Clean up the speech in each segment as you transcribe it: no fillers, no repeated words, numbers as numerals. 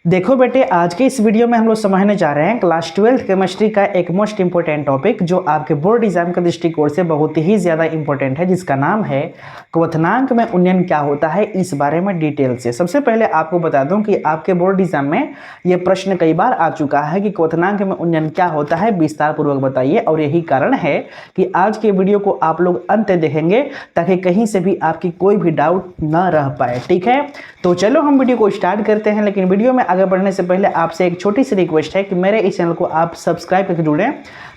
देखो बेटे, आज के इस वीडियो में हम लोग समझने जा रहे हैं क्लास 12 केमिस्ट्री का एक मोस्ट इंपॉर्टेंट टॉपिक जो आपके बोर्ड एग्जाम के दृष्टिकोण से बहुत ही ज़्यादा इंपॉर्टेंट है, जिसका नाम है क्वथनांक में उन्नयन क्या होता है। इस बारे में डिटेल से सबसे पहले आपको बता दूं कि आपके बोर्ड एग्जाम में ये प्रश्न कई बार आ चुका है कि क्वथनांक में उन्नयन क्या होता है, विस्तार पूर्वक बताइए। और यही कारण है कि आज के वीडियो को आप लोग अंत देखेंगे ताकि कहीं से भी आपकी कोई भी डाउट न रह पाए। ठीक है, तो चलो हम वीडियो को स्टार्ट करते हैं। लेकिन वीडियो में आगे बढ़ने से पहले आपसे एक छोटी सी रिक्वेस्ट है कि मेरे इस चैनल को आप सब्सक्राइब करके जुड़ें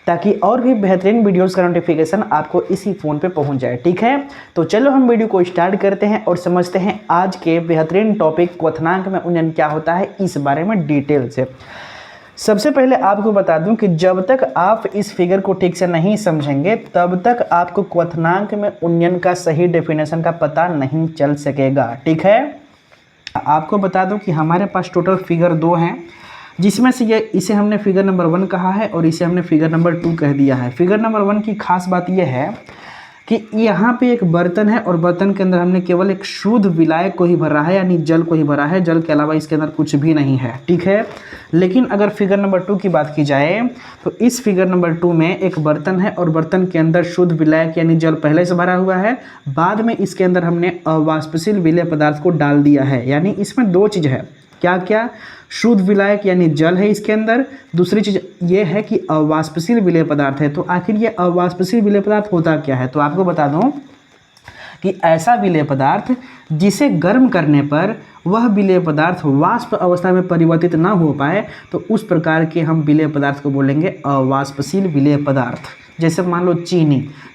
ताकि और भी बेहतरीन वीडियोस का नोटिफिकेशन आपको इसी फ़ोन पे पहुंच जाए। ठीक है, तो चलो हम वीडियो को स्टार्ट करते हैं और समझते हैं आज के बेहतरीन टॉपिक क्वथनांक में उन्नयन क्या होता है, इस बारे में डिटेल से। सबसे पहले आपको बता दूं कि जब तक आप इस फिगर को ठीक से नहीं समझेंगे तब तक आपको क्वथनांक में उन्नयन का सही डेफिनेशन का पता नहीं चल सकेगा। ठीक है, आपको बता दूं कि हमारे पास टोटल फिगर 2 हैं, जिसमें से इसे हमने फिगर नंबर 1 कहा है और इसे हमने फिगर नंबर 2 कह दिया है। फिगर नंबर 1 की खास बात यह है कि यहाँ पे एक बर्तन है और बर्तन के अंदर हमने केवल एक शुद्ध विलायक को ही भरा है, यानी जल को ही भरा है, जल के अलावा इसके अंदर कुछ भी नहीं है। ठीक है, लेकिन अगर फिगर नंबर 2 की बात की जाए तो इस फिगर नंबर 2 में एक बर्तन है और बर्तन के अंदर शुद्ध विलायक यानी जल पहले से भरा हुआ है, बाद में इसके अंदर हमने अवाष्पशील विलेय पदार्थ को डाल दिया है। यानी इसमें 2 चीज़ है, क्या क्या? शुद्ध विलायक यानी जल है इसके अंदर, दूसरी चीज़ ये है कि अवाष्पशील विलेय पदार्थ है। तो आखिर ये अवाष्पशील विलेय पदार्थ होता क्या है? तो आपको बता दूं कि ऐसा विलेय पदार्थ जिसे गर्म करने पर वह विलेय पदार्थ वाष्प अवस्था में परिवर्तित ना हो पाए, तो उस प्रकार के हम विलेय पदार्थ को बोलेंगे अवाष्पशील विलेय पदार्थ। जैसे मान लो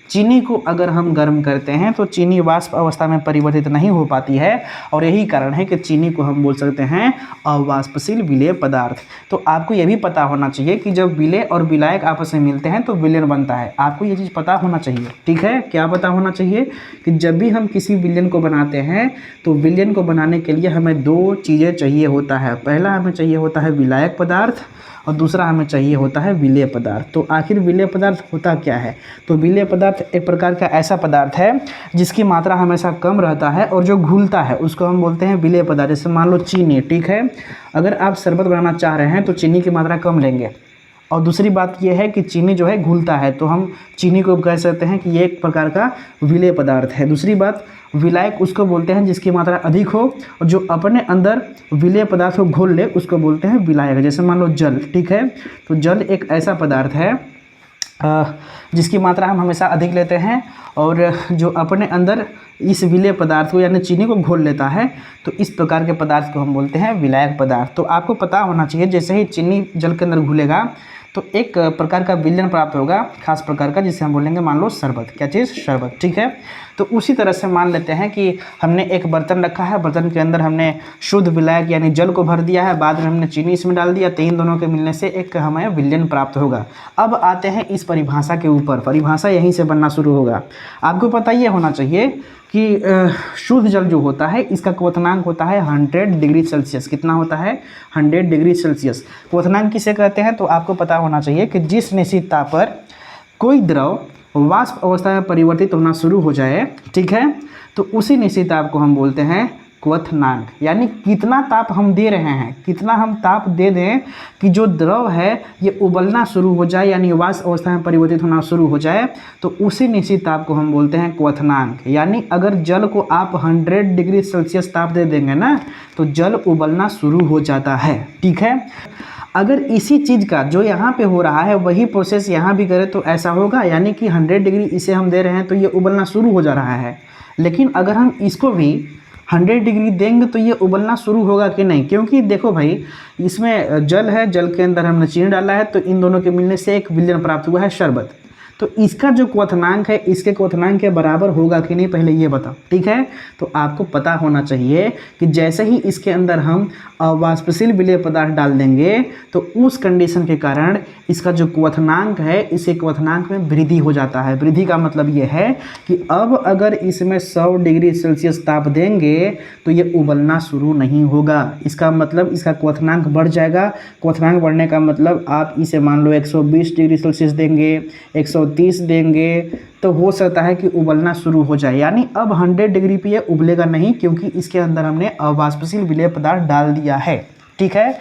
चीनी को अगर हम गर्म करते हैं तो चीनी वाष्प अवस्था में परिवर्तित नहीं हो पाती है, और यही कारण है कि चीनी को हम बोल सकते हैं अवाष्पशील विलेय पदार्थ। तो आपको यह भी पता होना चाहिए कि जब विलेय और विलायक आपस में मिलते हैं तो विलयन बनता है। आपको ये चीज़ पता होना चाहिए। ठीक है, क्या पता होना चाहिए कि जब भी हम किसी विलयन को बनाते हैं तो विलयन को बनाने के लिए हमें 2 चीज़ें चाहिए होता है। पहला हमें चाहिए होता है विलायक पदार्थ और दूसरा हमें चाहिए होता है विलेय पदार्थ। तो आखिर विलेय पदार्थ होता क्या है? तो विलेय पदार्थ एक प्रकार का ऐसा पदार्थ है जिसकी मात्रा हमेशा कम रहता है और जो घुलता है उसको हम बोलते हैं विलेय पदार्थ। जैसे मान लो चीनी। ठीक है, अगर आप शरबत बनाना चाह रहे हैं तो चीनी की मात्रा कम लेंगे, और दूसरी बात यह है कि चीनी जो है घुलता है, तो हम चीनी को कह सकते हैं कि ये एक प्रकार का विलेय पदार्थ है। दूसरी बात, विलायक उसको बोलते हैं जिसकी मात्रा अधिक हो और जो अपने अंदर विलेय पदार्थ को घोल ले उसको बोलते हैं विलायक। जैसे मान लो जल। ठीक है, तो जल एक ऐसा पदार्थ है जिसकी मात्रा हम हमेशा अधिक लेते हैं और जो अपने अंदर इस विलेय पदार्थ को यानी चीनी को घोल लेता है, तो इस प्रकार के पदार्थ को हम बोलते हैं विलायक पदार्थ। तो आपको पता होना चाहिए जैसे ही चीनी जल के अंदर घुलेगा तो एक प्रकार का विलयन प्राप्त होगा, खास प्रकार का, जिसे हम बोलेंगे मान लो शरबत। क्या चीज़? शरबत। ठीक है, तो उसी तरह से मान लेते हैं कि हमने एक बर्तन रखा है, बर्तन के अंदर हमने शुद्ध विलायक यानी जल को भर दिया है, बाद में हमने चीनी इसमें डाल दिया, तो इन दोनों के मिलने से एक हमें विलयन प्राप्त होगा। अब आते हैं इस परिभाषा के ऊपर। परिभाषा यहीं से बनना शुरू होगा। आपको पता ये होना चाहिए कि शुद्ध जल जो होता है इसका क्वथनांक होता है 100 डिग्री सेल्सियस। कितना होता है? 100 डिग्री सेल्सियस। क्वथनांक किसे कहते हैं? तो आपको पता होना चाहिए कि जिस निश्चित ताप पर कोई द्रव वाष्प अवस्था में परिवर्तित होना शुरू हो जाए, ठीक है, तो उसी निश्चित ताप को हम बोलते हैं क्वथनांक। यानी कितना ताप हम दे रहे हैं, कितना हम ताप दे दें कि जो द्रव है ये उबलना शुरू हो जाए यानी वाष्प अवस्था में परिवर्तित होना शुरू हो जाए, तो उसी निश्चित ताप को हम बोलते हैं क्वथनांक। यानी अगर जल को आप 100 डिग्री सेल्सियस ताप दे देंगे ना तो जल उबलना शुरू हो जाता है। ठीक है, अगर इसी चीज़ का जो यहाँ पे हो रहा है वही प्रोसेस यहाँ भी करें तो ऐसा होगा, यानी कि 100 डिग्री इसे हम दे रहे हैं तो ये उबलना शुरू हो जा रहा है। लेकिन अगर हम इसको भी 100 डिग्री देंगे तो ये उबलना शुरू होगा कि नहीं? क्योंकि देखो भाई, इसमें जल है, जल के अंदर हमने चीनी डाला है, तो इन दोनों के मिलने से एक विलयन प्राप्त हुआ है शरबत। तो इसका जो क्वथनांक है इसके क्वथनांक के बराबर होगा कि नहीं, पहले ये बताओ। ठीक है, तो आपको पता होना चाहिए कि जैसे ही इसके अंदर हम अवाष्पशील विलेय पदार्थ डाल देंगे तो उस कंडीशन के कारण इसका जो क्वथनांक है इसके क्वथनांक में वृद्धि हो जाता है। वृद्धि का मतलब ये है कि अब अगर इसमें 100 डिग्री सेल्सियस ताप देंगे तो ये उबलना शुरू नहीं होगा। इसका मतलब इसका क्वथनांक बढ़ जाएगा। क्वथनांक बढ़ने का मतलब आप इसे मान लो 120 डिग्री सेल्सियस देंगे, 130 देंगे, तो हो सकता है कि उबलना शुरू हो जाए। यानी अब 100 डिग्री पे ये उबलेगा नहीं, क्योंकि इसके अंदर हमने अवाष्पशील विलेय पदार्थ डाल दिया है। ठीक है।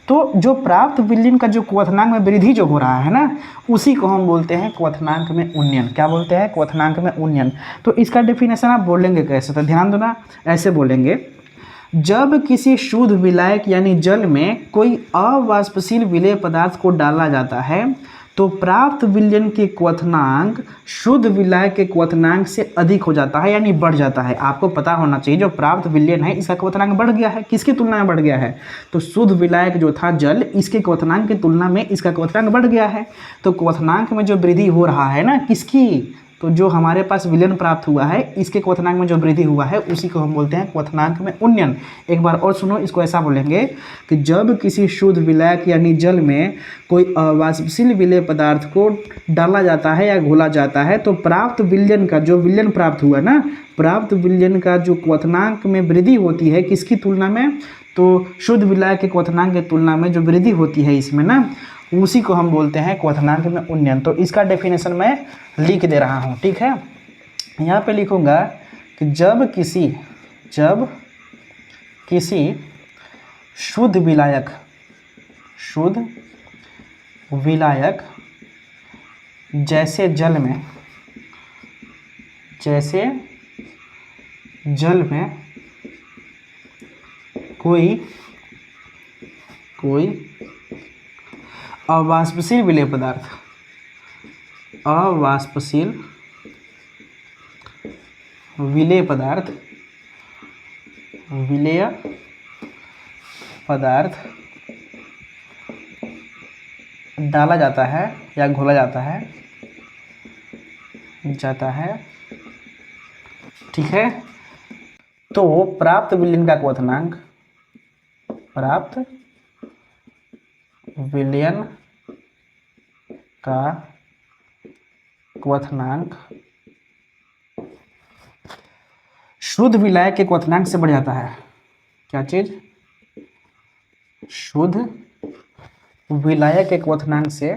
तो जो प्राप्त विलयन का जो क्वथनांक में वृद्धि जो हो रहा है ना, उसी को हम बोलते हैं क्वथनांक में उन्नयन। क्या बोलते हैं? क्वथनांक में उन्नयन। तो इसका डेफिनेशन आप बोलेंगे कैसे? तो ध्यान दो ना, ऐसे बोलेंगे, जब किसी शुद्ध विलायक यानी जल में कोई अवाष्पशील विलेय पदार्थ को डाला जाता है तो प्राप्त विलयन के क्वथनांक शुद्ध विलायक के क्वथनांक से अधिक हो जाता है, यानी बढ़ जाता है। आपको पता होना चाहिए जो प्राप्त विलयन है इसका क्वथनांक बढ़ गया है। किसकी तुलना में बढ़ गया है? तो शुद्ध विलायक जो था जल, इसके क्वथनांक की तुलना में इसका क्वथनांक बढ़ गया है। तो क्वथनांक में जो वृद्धि हो रहा है ना, किसकी? तो जो हमारे पास विलयन प्राप्त हुआ है इसके क्वथनांक में जो वृद्धि हुआ है उसी को हम बोलते हैं क्वथनांक में उन्नयन। एक बार और सुनो, इसको ऐसा बोलेंगे कि जब किसी शुद्ध विलायक यानी जल में कोई अवाष्पशील विलेय पदार्थ को डाला जाता है या घोला जाता है तो प्राप्त विलयन का जो विलयन प्राप्त हुआ ना, प्राप्त विलयन का जो क्वथनांक में वृद्धि होती है किसकी तुलना में? तो शुद्ध विलायक के क्वथनांक की तुलना में जो वृद्धि होती है इसमें ना, उसी को हम बोलते हैं क्वथनांक में उन्नयन। तो इसका डेफिनेशन मैं लिख दे रहा हूँ, ठीक है। यहाँ पे लिखूँगा कि जब किसी शुद्ध विलायक जैसे जल में कोई अवाष्पशील विलेय पदार्थ डाला जाता है या घोला जाता है, ठीक है। तो प्राप्त विलयन का क्वथनांक शुद्ध विलायक के क्वथनांक से बढ़ जाता है। क्या चीज? शुद्ध विलायक के क्वथनांक से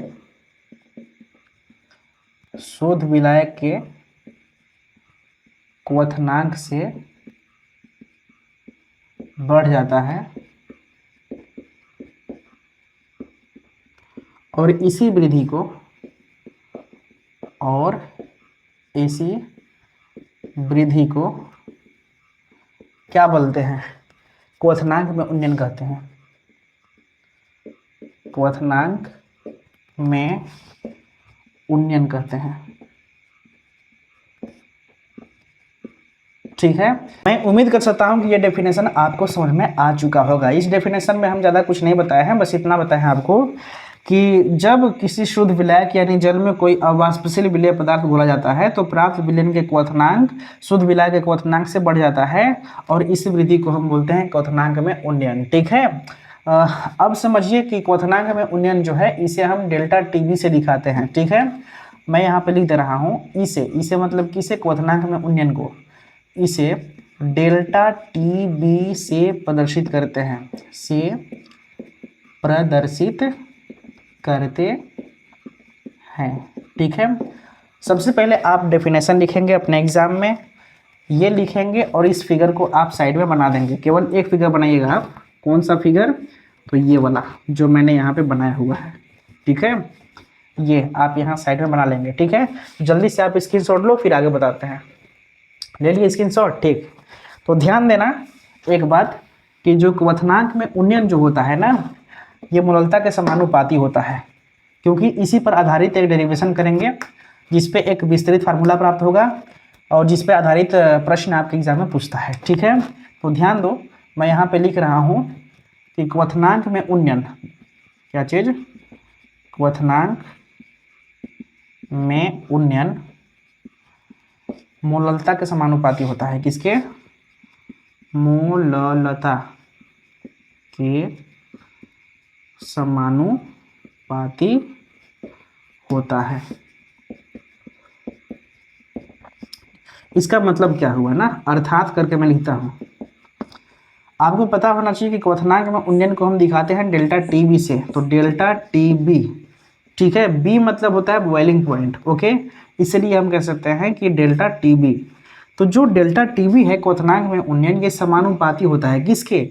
बढ़ जाता है और इसी वृद्धि को क्या बोलते हैं? क्वथनांक में उन्नयन कहते हैं। क्वथनांक में उन्नयन कहते हैं, ठीक है। मैं उम्मीद कर सकता हूं कि ये डेफिनेशन आपको समझ में आ चुका होगा। इस डेफिनेशन में हम ज़्यादा कुछ नहीं बताए हैं, बस इतना बताए हैं आपको कि जब किसी शुद्ध विलायक यानी जल में कोई अवाष्पशील विलेय पदार्थ घोला जाता है तो प्राप्त विलयन के क्वथनांक शुद्ध विलायक के क्वथनांक से बढ़ जाता है और इस वृद्धि को हम बोलते हैं क्वथनांक में उन्नयन, ठीक है। अब समझिए कि क्वथनांक में उन्नयन जो है इसे हम डेल्टा टीबी से दिखाते हैं, ठीक है। मैं यहाँ पे लिख दे रहा हूँ इसे मतलब किसे? क्वथनांक में उन्नयन को इसे डेल्टा टीबी से प्रदर्शित करते हैं, ठीक है। सबसे पहले आप डेफिनेशन लिखेंगे अपने एग्जाम में, ये लिखेंगे और इस फिगर को आप साइड में बना देंगे। केवल एक फिगर बनाइएगा आप। कौन सा फिगर? तो ये वाला जो मैंने यहाँ पे बनाया हुआ है, ठीक है। ये आप यहाँ साइड में बना लेंगे, ठीक है। जल्दी से आप स्क्रीनशॉट लो, फिर आगे बताते हैं। ले लिए स्क्रीनशॉट? ठीक। तो ध्यान देना एक बात कि जो क्वथनांक में उन्नयन जो होता है ना, ये मूललता के समानुपाती होता है, क्योंकि इसी पर आधारित एक डेरिवेशन करेंगे जिसपे एक विस्तृत फार्मूला प्राप्त होगा और जिस पे आधारित प्रश्न आपके एग्जाम में पूछता है, ठीक है। तो ध्यान दो, मैं यहाँ पे लिख रहा हूँ कि क्वथनांक में उन्नयन, क्या चीज़? क्वथनांक में उन्नयन मूललता के समानुपाती होता है। किसके? मूललता के समानुपाती होता है। इसका मतलब क्या हुआ ना, अर्थात करके मैं लिखता हूँ। आपको पता होना चाहिए कि क्वथनांक में उन्नयन को हम दिखाते हैं डेल्टा टीबी से, तो डेल्टा टीबी, ठीक है। बी मतलब होता है बॉइलिंग पॉइंट, ओके। इसलिए हम कह सकते हैं कि डेल्टा टीबी, तो जो डेल्टा टीबी है क्वथनांक में उन्नयन, ये समानुपाती होता है किसके?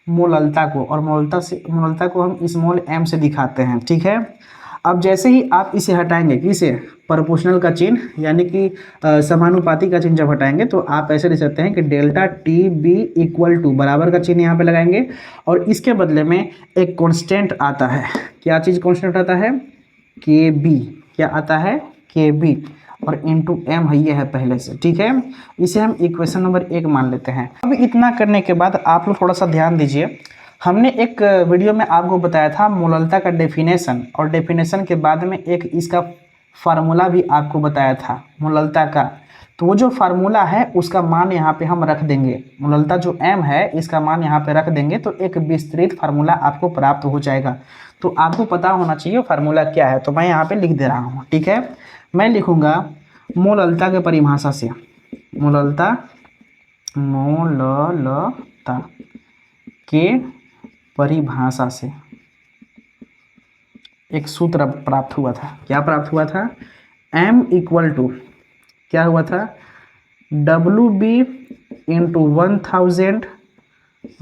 मोललता को, और मोललता को हम स्मॉल m से दिखाते हैं, ठीक है। अब जैसे ही आप इसे हटाएंगे, किसे, प्रोपोर्शनल का चिन्ह यानी कि समानुपाती का चिन्ह जब हटाएंगे तो आप ऐसे लिख सकते हैं कि delta T B equal to, बराबर का चिन्ह यहाँ पे लगाएंगे और इसके बदले में एक कांस्टेंट आता है। क्या चीज़ कांस्टेंट आता है? के बी। क्या आता है? के बी, और इंटू एम है, ये है पहले से, ठीक है। इसे हम इक्वेशन नंबर 1 मान लेते हैं। अब इतना करने के बाद आप लोग थोड़ा सा ध्यान दीजिए। हमने एक वीडियो में आपको बताया था मोललता का डेफिनेशन, और डेफिनेशन के बाद में एक इसका फार्मूला भी आपको बताया था मोललता का। तो वो जो फार्मूला है उसका मान यहाँ पे हम रख देंगे, मोललता जो m है इसका मान यहाँ पे रख देंगे तो एक विस्तृत फार्मूला आपको प्राप्त हो जाएगा। तो आपको पता होना चाहिए फार्मूला क्या है, तो मैं यहाँ पे लिख दे रहा हूँ, ठीक है। मैं लिखूँगा मोललता के परिभाषा से, मोललता के परिभाषा से एक सूत्र प्राप्त हुआ था। क्या प्राप्त हुआ था? m इक्वल टू, क्या हुआ था, W B into 1000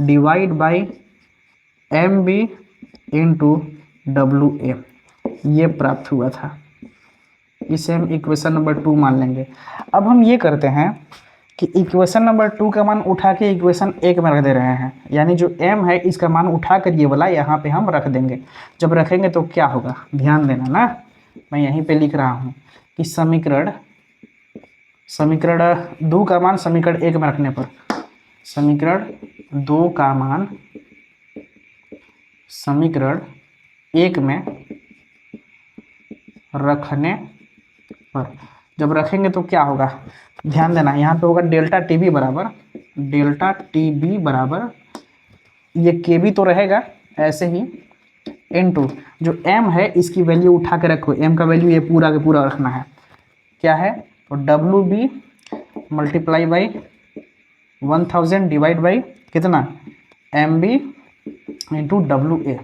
divide by M B into W A, ये प्राप्त हुआ था। इसे हम इक्वेशन नंबर 2 मान लेंगे। अब हम ये करते हैं कि इक्वेशन नंबर 2 का मान उठा के इक्वेशन 1 में रख दे रहे हैं, यानी जो m है इसका मान उठा कर ये वाला यहाँ पे हम रख देंगे। जब रखेंगे तो क्या होगा, ध्यान देना ना, मैं यहीं पे लिख रहा हूँ कि समीकरण 2 का मान समीकरण 1 में रखने पर, समीकरण 2 का मान समीकरण 1 में रखने पर, जब रखेंगे तो क्या होगा, ध्यान देना, यहाँ पे होगा डेल्टा टी बी बराबर, डेल्टा टी बी बराबर, ये के बी तो रहेगा ऐसे ही, इनटू जो m है इसकी वैल्यू उठा के रखो, m का वैल्यू ये पूरा के पूरा रखना है, क्या है, तो W B multiply by 1000 divide by कितना, M B into W A.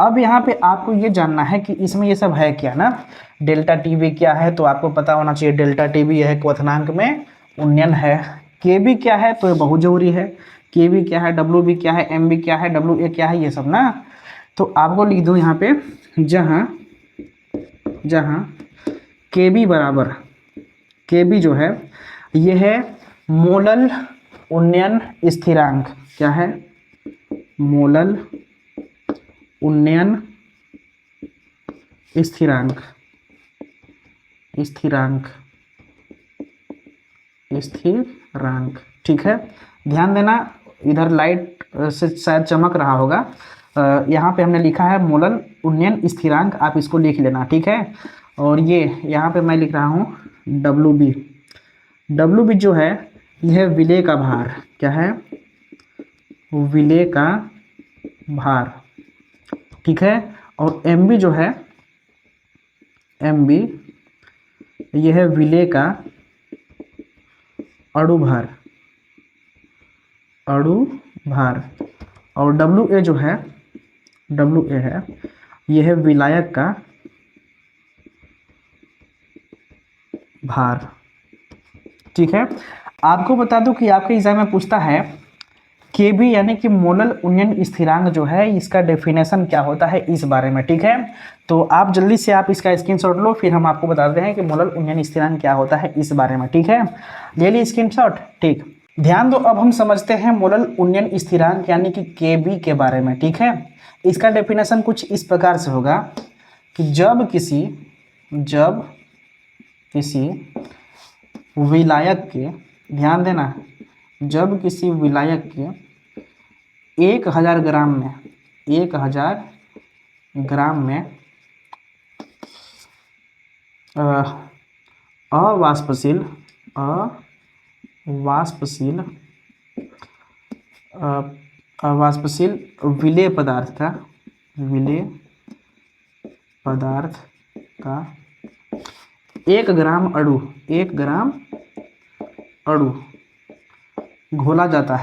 अब यहाँ पे आपको ये जानना है कि इसमें ये सब है क्या ना, डेल्टा टी बी क्या है, तो आपको पता होना चाहिए डेल्टा टी बी है क्वथनांक में उन्नयन है। के बी क्या है, तो ये बहुत जरूरी है, के बी क्या है, डब्लू बी क्या है, एम बी क्या है, डब्लू ए क्या है, ये सब ना। तो आपको लिख दूँ यहाँ पे, जहाँ के बी बराबर, के बी जो है ये है मोलल उन्नयन स्थिरांक, क्या है, मोलल उन्नयन स्थिरांक, ठीक है। ध्यान देना, इधर लाइट से शायद चमक रहा होगा, यहाँ पे हमने लिखा है मोलल उन्नयन स्थिरांक, आप इसको लिख लेना, ठीक है। और ये यहाँ पे मैं लिख रहा हूँ डब्लू बी, डब्लू बी जो है यह विलेय का भार, क्या है, विलेय का भार, ठीक है। और एम बी जो है, एम बी यह है विलेय का अणुभार, और डब्लू ए जो है, डब्लू ए है यह है विलायक का भार, ठीक है। आपको बता दूं कि आपके एग्जाम में पूछता है के बी यानी कि मोलल उन्नयन स्थिरांक जो है इसका डेफिनेशन क्या होता है इस बारे में, ठीक है। तो आप जल्दी से आप इसका स्क्रीनशॉट लो, फिर हम आपको बताते हैं कि मोलल उन्नयन स्थिरांक क्या होता है इस बारे में, ठीक है। ले ली स्क्रीनशॉट, ठीक। ध्यान दो, अब हम समझते हैं मोलल उन्नयन स्थिरांक यानी कि के बी के बारे में, ठीक है। इसका डेफिनेशन कुछ इस प्रकार से होगा कि जब किसी विलायक के, ध्यान देना, जब किसी विलायक के 1000 ग्राम में, 1000 ग्राम में अवाष्पशील विलेय पदार्थ का 1 ग्राम अणु घोला जाता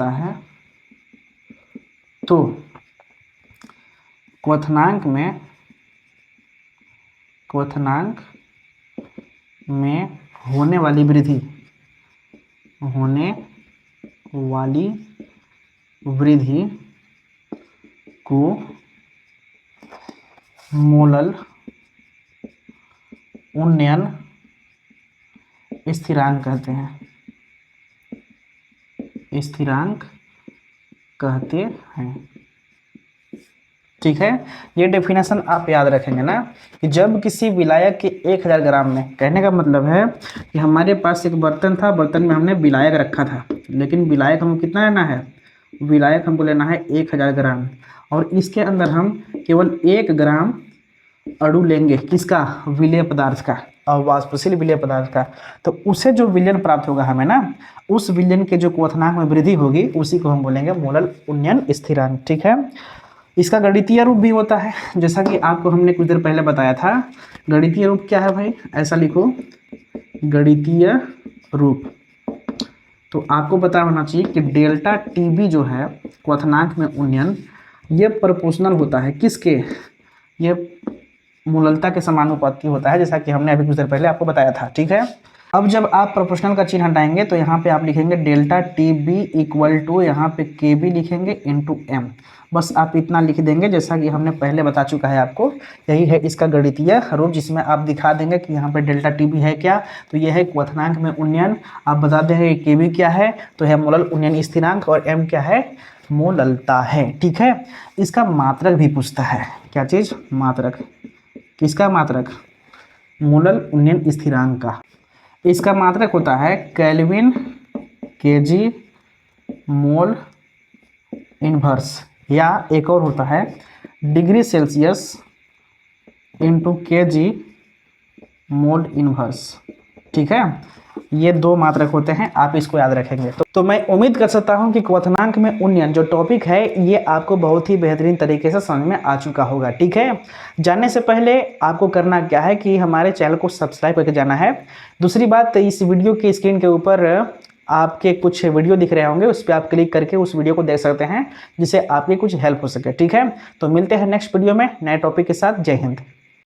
है तो क्वथनांक में होने वाली वृद्धि होने वाली वृद्धि को मोलल उन्नयन स्थिरांक कहते हैं, स्थिरांक कहते हैं। ठीक है, ये डेफिनेशन आप याद रखेंगे ना कि जब किसी विलायक के 1000 ग्राम में, कहने का मतलब है कि हमारे पास एक बर्तन था, बर्तन में हमने विलायक रखा था, लेकिन विलायक हमको कितना लेना है, विलायक हमको लेना है 1000 ग्राम, और इसके अंदर हम केवल 1 ग्राम अणु लेंगे, किसका, विलेय पदार्थ का, अवाष्पशील विलेय पदार्थ का। तो उसे जो विलयन प्राप्त होगा हमें ना, उस विलयन के जो क्वथनांक में वृद्धि होगी उसी को हम बोलेंगे मोलल उन्नयन स्थिरांक। ठीक है, इसका गणितीय रूप भी होता है, जैसा कि आपको हमने कुछ देर पहले बताया था। गणितीय रूप क्या है भाई, ऐसा लिखो, गणितीय रूप। तो आपको पता होना चाहिए कि डेल्टा टीबी जो है क्वथनांक में उन्नयन, ये प्रोपोर्शनल होता है किसके, ये मूललता के समानुपाती होता है, जैसा कि हमने अभी कुछ देर पहले आपको बताया था। ठीक है, अब जब आप प्रोपोर्शनल का चिन्ह हटाएंगे तो यहाँ पे आप लिखेंगे delta T B equal to, यहाँ पे के बी लिखेंगे इंटू एम। बस आप इतना लिख देंगे, जैसा कि हमने पहले बता चुका है आपको। यही है इसका गणितीय रूप, जिसमें आप दिखा देंगे कि यहाँ पे डेल्टा टी बी है क्या, तो यह है क्वथनांक में उन्नयन। आप बता देंगे कि के बी क्या है, तो है मोलल उन्नयन स्थिरांक, और एम क्या है, मोललता है। ठीक है, इसका मात्रक भी पूछता है, क्या चीज़, मात्रक। किसका मात्रक, मोलल उन्नयन स्थिरांक का। इसका मात्रक होता है केल्विन केजी मोल इनवर्स, या एक और होता है degree Celsius into KG mole inverse. ठीक है, ये 2 मात्रक होते हैं, आप इसको याद रखेंगे। तो मैं उम्मीद कर सकता हूं कि क्वथनांक में उन्नयन जो टॉपिक है ये आपको बहुत ही बेहतरीन तरीके से समझ में आ चुका होगा। ठीक है, जानने से पहले आपको करना क्या है कि हमारे चैनल को सब्सक्राइब करके जाना है। दूसरी बात, इस वीडियो की स्क्रीन के ऊपर आपके कुछ वीडियो दिख रहे होंगे, उस पर आप क्लिक करके उस वीडियो को देख सकते हैं, जिससे आपकी कुछ हेल्प हो सके। ठीक है, तो मिलते हैं नेक्स्ट वीडियो में नए टॉपिक के साथ। जय हिंद।